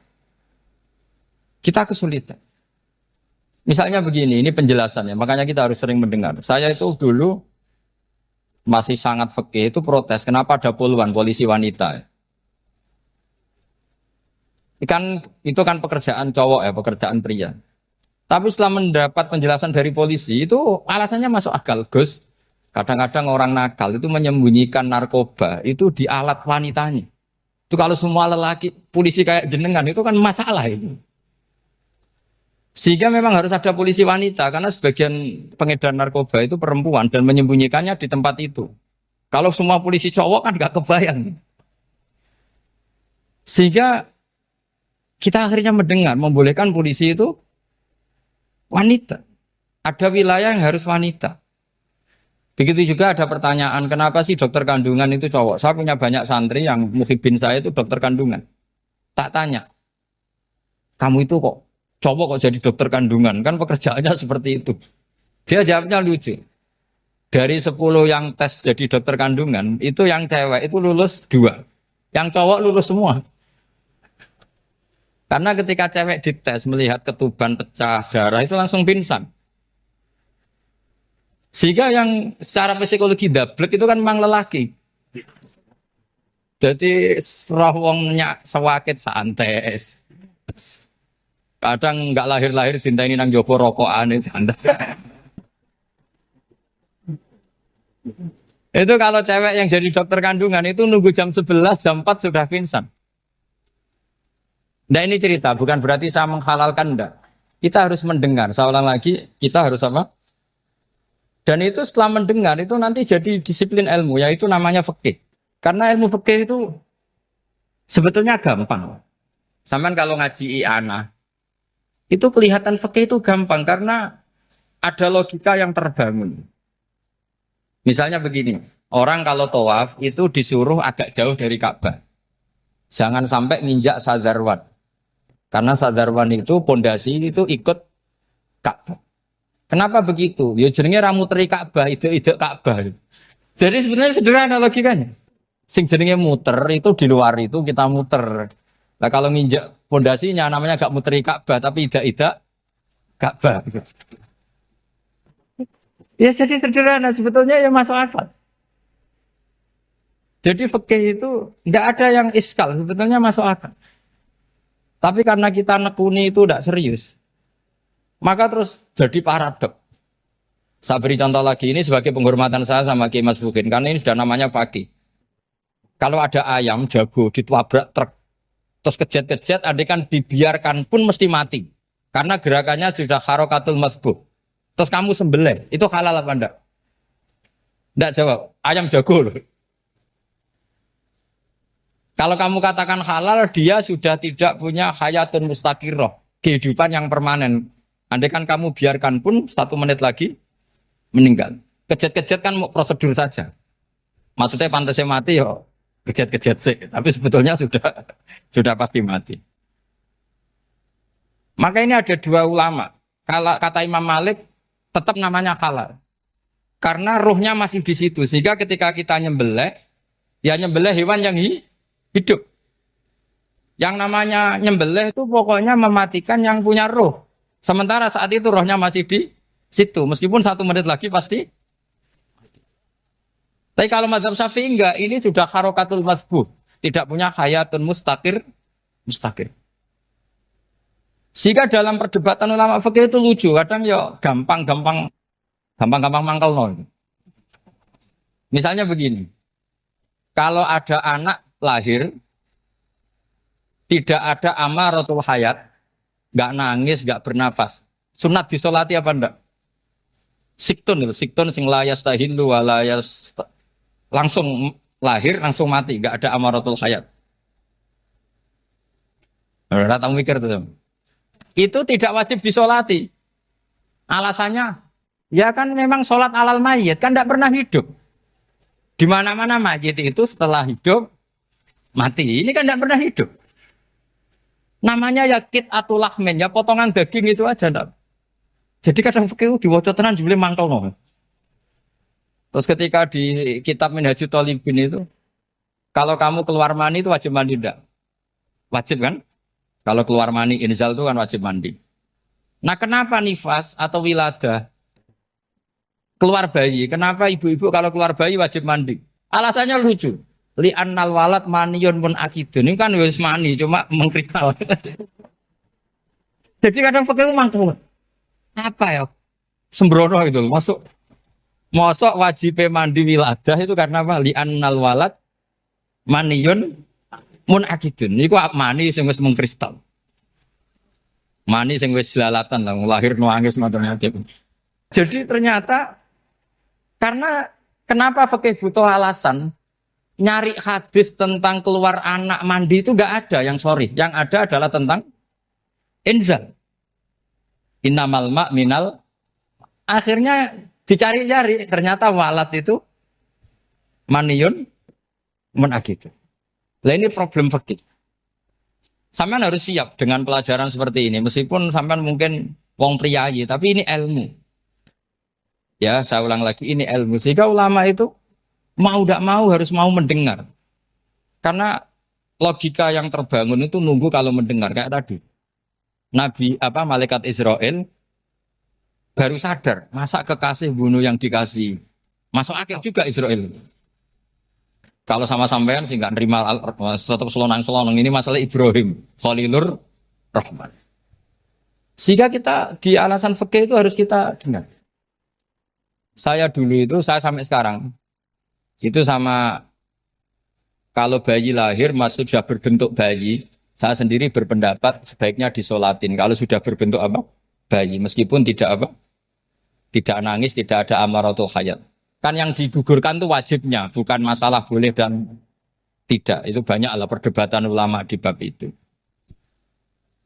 Kita kesulitan. Misalnya begini, ini penjelasannya, makanya kita harus sering mendengar. Saya itu dulu masih sangat fikih itu protes, kenapa ada puluhan polisi wanita? Itu kan pekerjaan cowok ya, pekerjaan pria. Tapi setelah mendapat penjelasan dari polisi itu alasannya masuk akal, Gus. Kadang-kadang orang nakal itu menyembunyikan narkoba itu di alat wanitanya. Itu kalau semua lelaki polisi kayak jenengan itu kan masalah itu. Sehingga memang harus ada polisi wanita karena sebagian pengedar narkoba itu perempuan dan menyembunyikannya di tempat itu. Kalau semua polisi cowok kan gak kebayang. Sehingga kita akhirnya mendengar membolehkan polisi itu wanita. Ada wilayah yang harus wanita. Begitu juga ada pertanyaan, kenapa sih dokter kandungan itu cowok? Saya punya banyak santri yang muhibin saya itu dokter kandungan. Tak tanya, kamu itu kok cowok kok jadi dokter kandungan? Kan pekerjaannya seperti itu. Dia jawabnya lucu. Dari 10 yang tes jadi dokter kandungan, itu yang cewek itu lulus 2. Yang cowok lulus semua. Karena ketika cewek dites melihat ketuban pecah darah itu langsung pingsan. Sehingga yang secara psikologi dablek itu kan memang lelaki. Jadi roh wongnya sewakit santai. Kadang nggak lahir-lahir dinteni nang jopo rokokane santai. Itu kalau cewek yang jadi dokter kandungan itu nunggu jam 11, jam 4 sudah pingsan. Nah ini cerita, bukan berarti saya menghalalkan, enggak. Kita harus mendengar, saya ulang lagi, kita harus apa? Dan itu setelah mendengar, itu nanti jadi disiplin ilmu, yaitu namanya fikih. Karena ilmu fikih itu sebetulnya gampang. Sampai kalau ngaji i'anah, itu kelihatan fikih itu gampang, karena ada logika yang terbangun. Misalnya begini, orang kalau tawaf itu disuruh agak jauh dari Ka'bah. Jangan sampai nginjak sadarwan. Karena sadarwan itu pondasi itu ikut Ka'bah. Kenapa begitu? Ya jenenge ra muteri Ka'bah, ide-ide Ka'bah. Jadi sebenarnya sederhana logikanya. Sing jenenge muter itu di luar itu kita muter. Nah kalau nginjak pondasinya namanya gak muteri Ka'bah tapi ide-ide Ka'bah. Ya jadi sederhana sebetulnya ya masuk akal. Jadi fikih itu nggak ada yang iskal, sebetulnya masuk akal. Tapi karena kita nekuni itu tidak serius, maka terus jadi paradok. Saya beri contoh lagi ini sebagai penghormatan saya sama Ki Mas Bukin, karena ini sudah namanya fakih. Kalau ada ayam jago ditabrak truk, terus kejet-kejet, adekan dibiarkan pun mesti mati, karena gerakannya sudah harokatul masbuh. Terus kamu sembelih, itu halal apa enggak? Enggak jawab, ayam jago loh. Kalau kamu katakan halal, dia sudah tidak punya hayatun mustaqirroh, kehidupan yang permanen. Andai kan kamu biarkan pun 1 menit lagi meninggal. Kejet-kejet kan mau prosedur saja. Maksudnya pantasnya mati ya kejet-kejet sih, tapi sebetulnya sudah pasti mati. Maka ini ada 2 ulama. Kalau kata Imam Malik tetap namanya halal. Karena ruhnya masih di situ, sehingga ketika kita nyembelih, ya nyembelih hewan yang hidup. Yang namanya nyembelih itu pokoknya mematikan yang punya roh. Sementara saat itu rohnya masih di situ. Meskipun 1 menit lagi pasti. Tapi kalau mazhab Syafi'i enggak, ini sudah harokatul masbuh. tidak punya hayatun mustaqir. Sehingga dalam perdebatan ulama fikih itu lucu, kadang ya gampang-gampang mangkel no. Misalnya begini, kalau ada anak lahir tidak ada amaratul hayat, nggak nangis, nggak bernafas, sunat disolati apa enggak? Siktun sing layas tahilu walayas langsung lahir langsung mati, nggak ada amaratul hayat. Ora tahu mikir tuh. Itu tidak wajib disolati. Alasannya, ya kan memang sholat alal mayit kan tidak pernah hidup. Di mana-mana mayit itu setelah hidup mati. Ini kan tidak pernah hidup. Namanya ya kit atul lahmen, ya potongan daging itu aja enggak. Jadi kadang fikih diwaca tenan jebule mangkel no. Terus ketika di kitab Minhajul Thalibin itu, kalau kamu keluar mani itu wajib mandi enggak? Wajib kan? Kalau keluar mani inzal itu kan wajib mandi. Nah kenapa nifas atau wiladah keluar bayi? Kenapa ibu-ibu kalau keluar bayi wajib mandi? Alasannya lucu. Li annal walad maniyun pun akidun. Ini kan wis mani cuma mengkristal. Jadi kadang fikih mangkel. Apa ya? Sembrono itu masuk. Mosok wajib mandi wiladah itu karena apa? Li annal walad maniyun mun akidun. Niku mani sing wis mengkristal. Mani sing wis jelalatan lah lahir nangis macam-macam. Jadi ternyata karena kenapa fikih butuh alasan? Nyari hadis tentang keluar anak mandi itu enggak ada yang sorry. Yang ada adalah tentang inzal. Innamal ma' minal. Akhirnya dicari-cari ternyata walad itu maniyun menakit. Lah ini problem fikih. Sampean harus siap dengan pelajaran seperti ini meskipun sampean mungkin wong priayi tapi ini ilmu. Ya, saya ulang lagi ini ilmu. Sehingga ulama itu mau tidak mau harus mau mendengar. Karena logika yang terbangun itu nunggu kalau mendengar kayak tadi. Nabi malaikat Israel baru sadar, masa kekasih bunuh yang dikasih. Masuk akal juga Israel. Kalau sama sampean sih nggak nerima tetap selonang-selonang ini masalah Ibrahim, Khalilur Rahman. Sehingga kita di alasan fikih itu harus kita dengar. Saya dulu itu saya sampai sekarang itu sama kalau bayi lahir masih sudah berbentuk bayi, saya sendiri berpendapat sebaiknya disolatin. Kalau sudah berbentuk bayi, meskipun tidak nangis, tidak ada amaratul hayat. Kan yang digugurkan itu wajibnya, bukan masalah boleh dan tidak. Itu banyaklah perdebatan ulama di bab itu.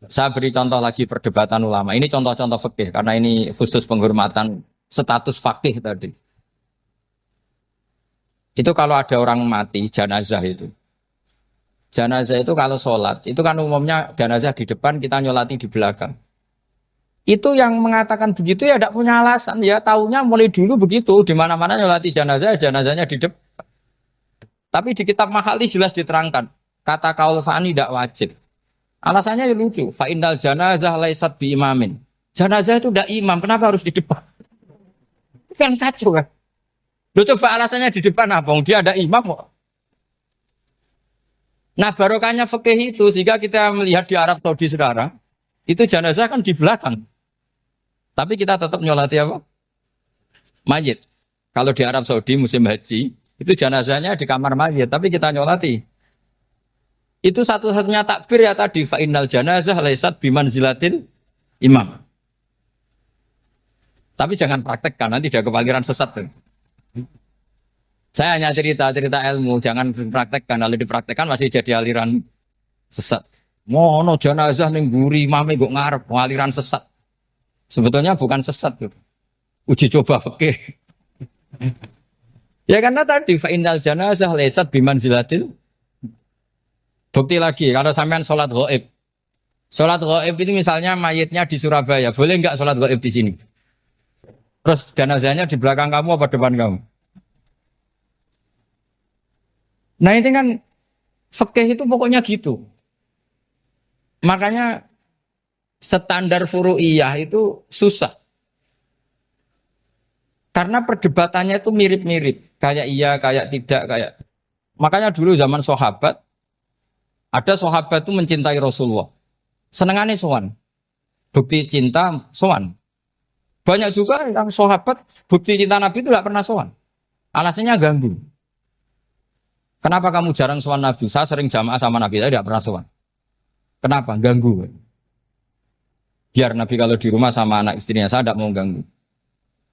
Saya beri contoh lagi perdebatan ulama. Ini contoh-contoh fikih karena ini khusus penghormatan status fakih tadi. Itu kalau ada orang mati, jenazah itu. Jenazah itu kalau sholat, itu kan umumnya jenazah di depan, kita nyolati di belakang. Itu yang mengatakan begitu ya tidak punya alasan. Ya taunya mulai dulu begitu, di mana-mana nyolati jenazah, jenazahnya di depan. Tapi di kitab Mahali jelas diterangkan, kata kaul sa'ani tidak wajib. Alasannya ya lucu, fa'indal janazah laisat bi imamin. Jenazah itu tidak imam, kenapa harus di depan? Kan kacau kan? Lu coba alasannya di depan apa? Dia ada imam kok. Nah barokahnya fikih itu sehingga kita melihat di Arab Saudi sekarang itu jenazah kan di belakang. Tapi kita tetap nyolati apa? Mayit. Kalau di Arab Saudi musim haji itu jenazahnya di kamar mayit, tapi kita nyolati. Itu satu-satunya takbir ya tadi fa innal janazah laisat bimanzilatil imam. Tapi jangan praktekkan nanti dia kepaliran sesat tuh. Saya hanya cerita-cerita ilmu, jangan dipraktekkan. Kalau dipraktekkan masih jadi aliran sesat. Mono jenazah ning mburi mame kok ngarep aliran sesat. Sebetulnya bukan sesat tuh. Uji coba fikih. Ya karena tadi fa innal janazah laisat bimanzilatil. Bukti lagi kalau sampean sholat ghaib. Sholat ghaib itu misalnya mayitnya di Surabaya, boleh enggak sholat ghaib di sini? Terus jenazahnya di belakang kamu apa depan kamu? Nah ini kan fikih itu pokoknya gitu. Makanya standar furu'iyah itu susah. Karena perdebatannya itu mirip-mirip. Kayak iya, kayak tidak, kayak. Makanya dulu zaman sahabat, Ada sahabat itu mencintai Rasulullah. Senengannya sowan. Bukti cinta sowan. Banyak juga yang sahabat bukti cinta Nabi itu tidak pernah sowan. Alasannya ganggu. Kenapa kamu jarang sowan Nabi? Saya sering jamaah sama Nabi, saya tidak pernah sowan. Kenapa? Ganggu. Biar Nabi kalau di rumah sama anak istrinya, saya tidak mau ganggu.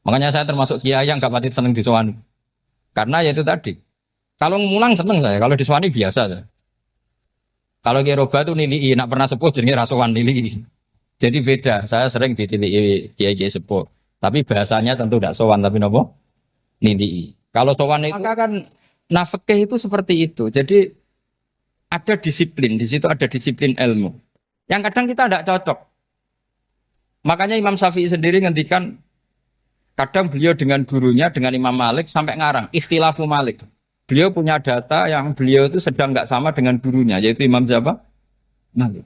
Makanya saya termasuk kiai yang gak pati seneng disowani. Karena ya itu tadi. Kalau ngulang seneng saya, kalau disowani biasa saya. Kalau Kiai Roba itu nilai, nak pernah sepuh jadi rasawan nilai. Jadi beda, saya sering ditilii kiai-kiai sepuh. Tapi bahasanya tentu tidak sowan, tapi nopo nilai. Kalau sowan itu maka kan nafkah itu seperti itu. Jadi ada disiplin, di situ ada disiplin ilmu. Yang kadang kita tidak cocok. Makanya Imam Syafi'i sendiri ngendikan kadang beliau dengan gurunya, dengan Imam Malik sampai ngarang ikhtilafu Malik. Beliau punya data yang beliau itu sedang nggak sama dengan gurunya, yaitu Imam siapa? Malik.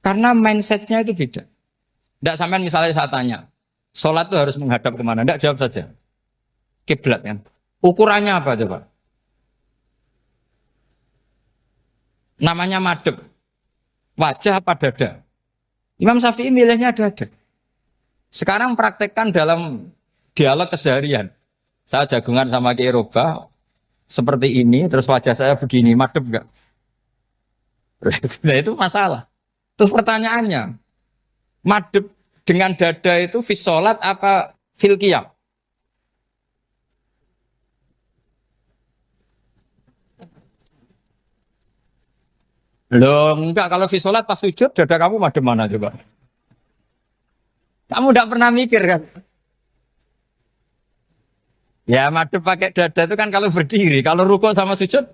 Karena mindsetnya itu beda. Tidak sampai misalnya saya tanya, sholat itu harus menghadap kemana? Tidak, jawab saja. Kiblat kan. Ukurannya apa coba? Namanya madhep. Wajah apa dada? Imam Syafi'i milihnya dada. Sekarang praktekkan dalam dialog keseharian. Saya jagungan sama Kiai Roba seperti ini, terus wajah saya begini, madhep enggak? Nah itu masalah. Terus pertanyaannya, madhep dengan dada itu fis sholat apa fil qiyam? Loh, enggak, kalau fis sholat pas sujud dada kamu madhep mana coba? Kamu enggak pernah mikir kan? Ya madhep pakai dada itu kan kalau berdiri, kalau rukuk sama sujud.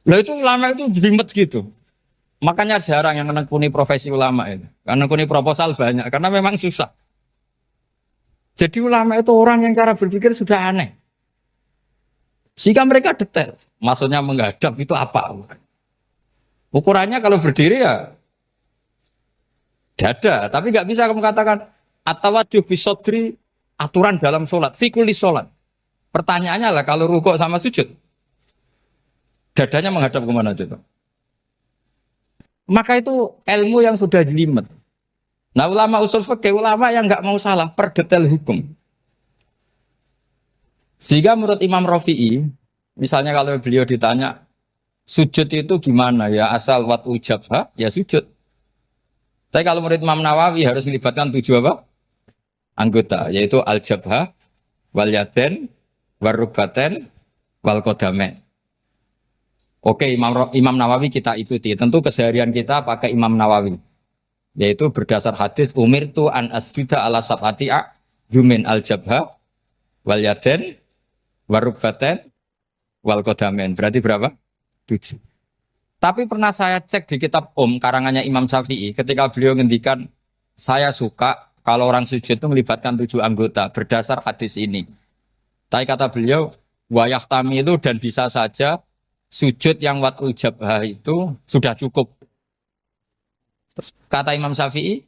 Loh itu ulama itu jelimet gitu. Makanya jarang yang menekuni profesi ulama itu. Karena menekuni proposal banyak, karena memang susah. Jadi ulama itu orang yang cara berpikir sudah aneh. Sehingga mereka detail. Maksudnya menghadap itu apa? Ukurannya kalau berdiri ya dada. Tapi nggak bisa kamu katakan atawajjuh bisodri aturan dalam sholat. Fikuli sholat. Pertanyaannya lah kalau rukuk sama sujud. Dadanya menghadap kemana coba? Maka itu ilmu yang sudah jelimet. Nah ulama usul fikih, ulama yang nggak mau salah per detail hukum. Sehingga menurut Imam Rafi'i, misalnya kalau beliau ditanya, sujud itu gimana ya? Asal wat ujabha, ya sujud. Tapi kalau menurut Imam Nawawi harus melibatkan 7 apa? Anggota, yaitu al-jabha, wal yaden, warubaten, wal kodame. Oke, Imam Nawawi kita ikuti. Tentu keseharian kita pakai Imam Nawawi. Yaitu berdasar hadis umir tu an asjuda ala sab'ati jumin al-jabha, wal yaden, warubaten, wal kodamen. Berarti berapa? 7. Tapi pernah saya cek di kitab karangannya Imam Syafi'i ketika beliau ngendikan saya suka kalau orang sujud itu melibatkan 7 anggota berdasar hadis ini. Tapi kata beliau wayah tamilu dan bisa saja sujud yang watul jabhah itu sudah cukup. Terus kata Imam Syafi'i,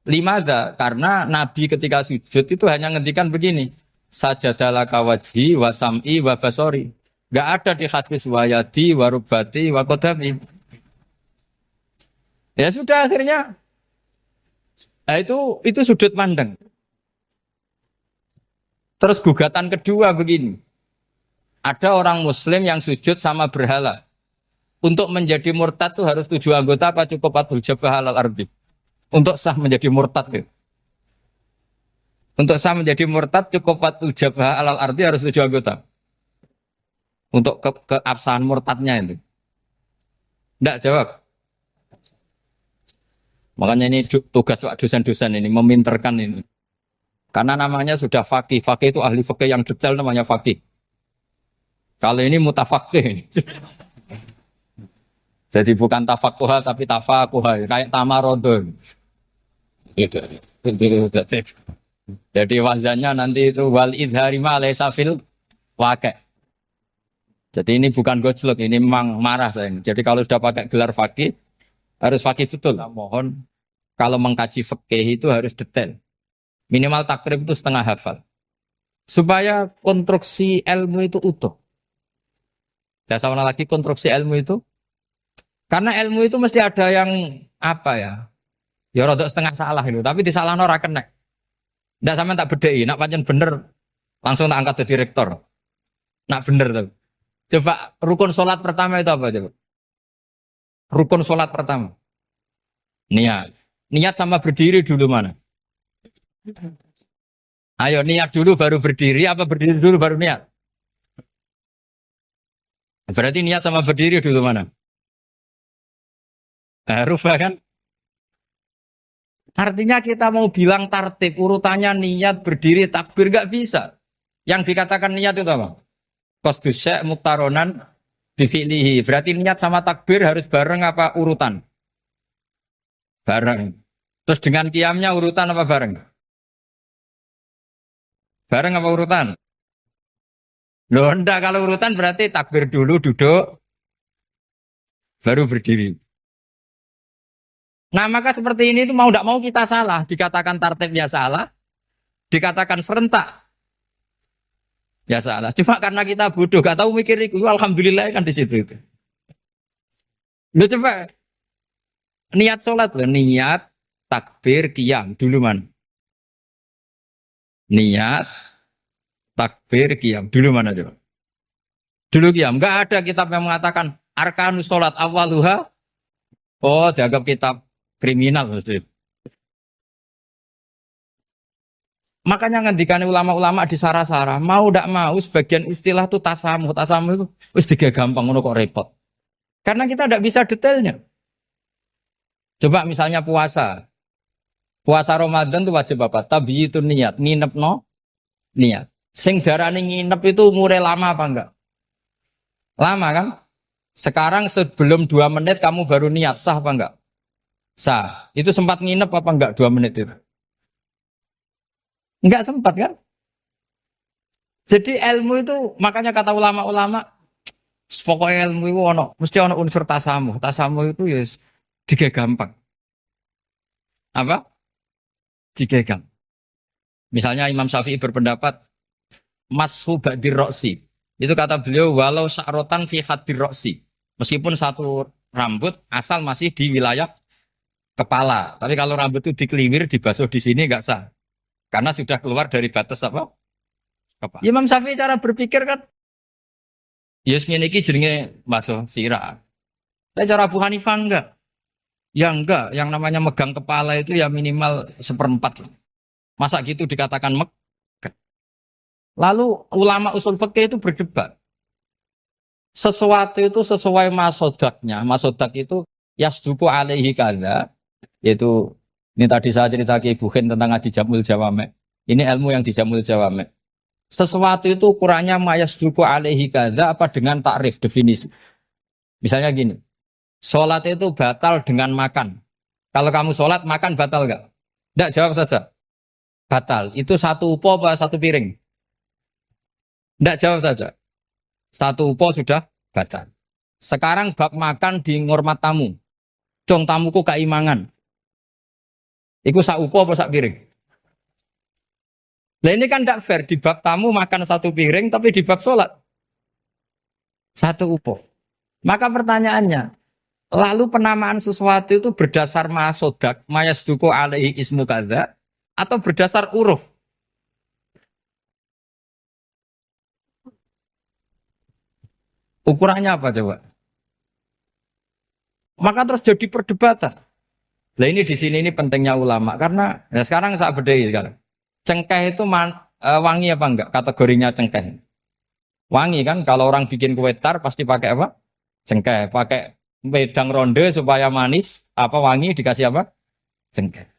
limada karena Nabi ketika sujud itu hanya ngendikan begini, sajadalaka wajhi wa sam'i wa basori. Gak ada di hadis wayadi, warubati, wakodami. Ya sudah akhirnya. Nah, itu sudut pandang. Terus gugatan kedua begini. Ada orang Muslim yang sujud sama berhala. Untuk menjadi murtad itu harus 7 anggota apa cukup fatul jabah halal arbi? Untuk sah menjadi murtad itu. Untuk sah menjadi murtad cukup fatul jabah halal arbi harus 7 anggota. Untuk keabsahan murtadnya itu. Tidak jawab. Makanya ini tugas dosen-dosen ini meminterkan ini. Karena namanya sudah faqih. Faqih itu ahli faqih yang detail namanya faqih. Kalau ini mutafaqih. Jadi bukan tafakuha tapi tafakuha. Kayak tamarodon. Gitu. Jadi wazannya nanti itu wal idhari ma laysa fil waqi'. Jadi ini bukan gojlok, ini memang marah saya. Jadi kalau sudah pakai gelar fakih, harus fakih betul. Nah, mohon kalau mengkaji fikih itu harus detail. Minimal takrib itu setengah hafal. supaya konstruksi ilmu itu utuh. Saya sama lagi konstruksi ilmu itu, karena ilmu itu mesti ada yang apa ya? Ya rodok setengah salah itu, tapi disalahno ora kena. Ndak sampean tak bedheki, nak pancen bener langsung tak angkat jadi rektor. Nak bener tuh. Coba rukun sholat pertama itu apa coba? Rukun sholat pertama. Niat. Niat sama berdiri dulu mana? Ayo niat dulu baru berdiri, apa berdiri dulu baru niat? Berarti niat sama berdiri dulu mana? Nah, rubah kan? Artinya kita mau bilang tartib urutannya niat berdiri takbir gak bisa. Yang dikatakan niat itu apa? Qasdus syai' muktaronan bifi'lihi. Berarti niat sama takbir harus bareng apa urutan? Bareng. Terus dengan qiyamnya urutan apa bareng? Bareng apa urutan? Loh enggak, kalau urutan berarti takbir dulu duduk baru berdiri. Nah maka seperti ini itu mau tidak mau kita salah. Dikatakan tartib ya salah. Dikatakan serentak ya salah. Cuma karena kita bodoh gak tahu mikir itu. Alhamdulillah kan di situ itu. Loh coba niat sholat loh. Niat takbir qiyam dulu man. Niat takbir qiyam dulu mana coba? Dulu qiyam. Enggak ada kitab yang mengatakan arkanus sholat awaluha. Oh dianggap kitab kriminal maksudnya. Makanya ngendikane ulama-ulama di sarah-sarah, mau ndak mau sebagian istilah itu tasamuh. Tasamuh itu wis tiga gampang ngono kok repot. Karena kita ndak bisa detailnya. Coba misalnya puasa. Puasa Ramadan itu wajib apa? Tabyitun niat, nginep no niat. Sing darane nginep itu umure lama apa enggak? Lama kan? Sekarang sebelum 2 menit kamu baru niat, sah apa enggak? Sah. Itu sempat nginep apa enggak 2 menit itu? Enggak sempat kan? Jadi ilmu itu makanya kata ulama-ulama pokoknya ilmu itu mesti ono unsur tasamuh. Tasamuh itu ya tiga gampang. Apa? Tiga gampang. Misalnya Imam Syafi'i berpendapat mashu ba'dir roksi. Itu kata beliau walau sya'rotan fi hadir roksi. Meskipun satu rambut asal masih di wilayah kepala. Tapi kalau rambut itu dikeliwir, dibasuh di sini enggak sah. Karena sudah keluar dari batas apa? Kepala. Imam Syafi'i cara berpikir kan ya ngene iki jenenge basuh sirah. Tapi cara Abu Hanifah enggak. Ya enggak, yang namanya megang kepala itu ya minimal 1/4. Masa gitu dikatakan megah. Lalu ulama usul fikih itu berdebat. Sesuatu itu sesuai masodaknya. Masodak itu yasduku alaihi kada. Yaitu, ini tadi saya cerita ke Ibu Khen tentang ngaji Jamul Jawame. Ini ilmu yang di Jamul Jawame. Sesuatu itu ukurannya mayasduku alaihi kada apa dengan takrif, definisi. Misalnya gini, sholat itu batal dengan makan. Kalau kamu sholat, makan batal enggak? Enggak, jawab saja. Batal. Itu satu upo apa satu piring? Enggak, jawab saja. Satu upo sudah batal. Sekarang bab makan di ngormat tamu. Cong tamuku keimangan. Iku sak upo apa sak piring? Nah ini kan tidak fair. Di bab tamu makan satu piring, tapi di bab sholat satu upo. Maka pertanyaannya, lalu penamaan sesuatu itu berdasar masodak, mayasduku alaihi ismu kadza, atau berdasar uruf? Ukurannya apa coba? Maka terus jadi perdebatan. Nah ini di sini ini pentingnya ulama karena ya sekarang saya bedai sekarang. Cengkeh itu wangi apa enggak? Kategorinya cengkeh. Wangi kan? Kalau orang bikin kue tar pasti pakai apa? Cengkeh. Pakai wedang ronde supaya manis. Apa wangi dikasih apa? Cengkeh.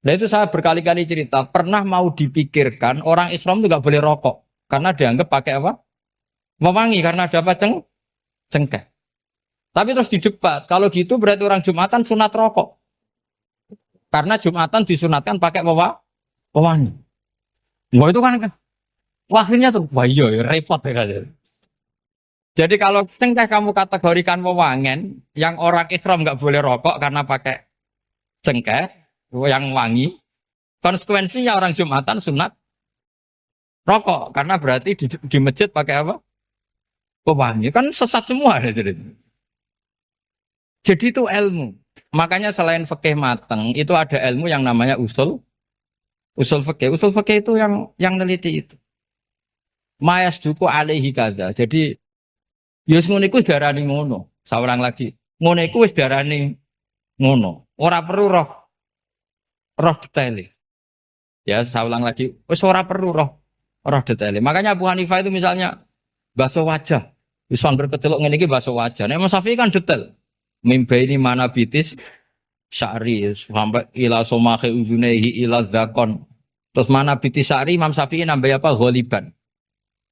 Nah itu saya berkali-kali cerita. Pernah mau dipikirkan orang Islam itu nggak boleh rokok karena dianggap pakai apa? Mewangi karena ada apa? Cengkeh. Tapi terus didebat. Kalau gitu berarti orang Jumatan sunat rokok. Karena Jumatan disunatkan pakai pewangi. Wah itu kan akhirnya tuh, wah iya repot ya kan. Jadi kalau cengkeh kamu kategorikan wewangen, yang orang Islam nggak boleh rokok karena pakai cengkeh yang wangi, konsekuensinya orang Jumatan sunat rokok karena berarti di masjid pakai apa? Pewangi kan sesat semua ya, jadi itu ilmu. Makanya selain fikih mateng itu ada ilmu yang namanya usul fikih. Usul fikih itu yang neliti itu. Mayas duku alaihi kaza. Jadi yus ngono iku wis darani ngono. Saurang lagi. Ngono iku wis darani ngono. Ora perlu roh detail. Ya, saya ulang lagi. Wis ora perlu roh detail. Makanya Abu Hanifah itu misalnya basuh wajah. Wis angger kecelok ngene iki basuh wajah. Nek Imam Syafi'i kan detail. Mimba ini mana bitis syari sampai ila somahe uzunehi ila zakon. Terus mana bitis syari Imam Syafi'i nambah apa? Ghaliban.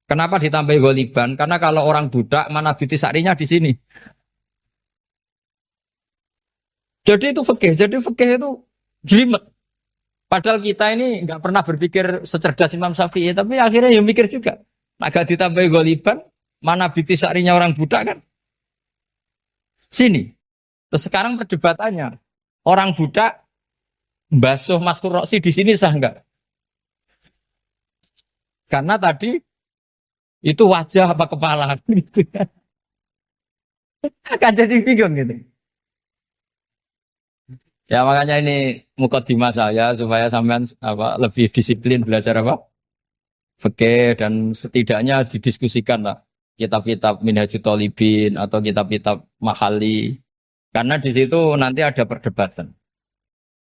Kenapa ditambah ghaliban? Karena kalau orang budak mana bitis syarinya di sini. Jadi itu fikih. Jadi fikih itu jelimet. Padahal kita ini nggak pernah berpikir secerdas Imam Syafi'i, tapi akhirnya ya mikir juga. Agak ditambah ghaliban, mana bitis syarinya orang budak kan? Sini. Terus sekarang perdebatannya, orang budak basuh maskur roksi di sini sah enggak? Karena tadi itu wajah apa kepala gitu kan. Kan jadi bingung gitu. Ya makanya ini mukadimah saya supaya sampean apa lebih disiplin belajar apa? Fikih dan setidaknya didiskusikan lah kitab-kitab Minhajul Thalibin atau kitab-kitab Mahali. Karena di situ nanti ada perdebatan.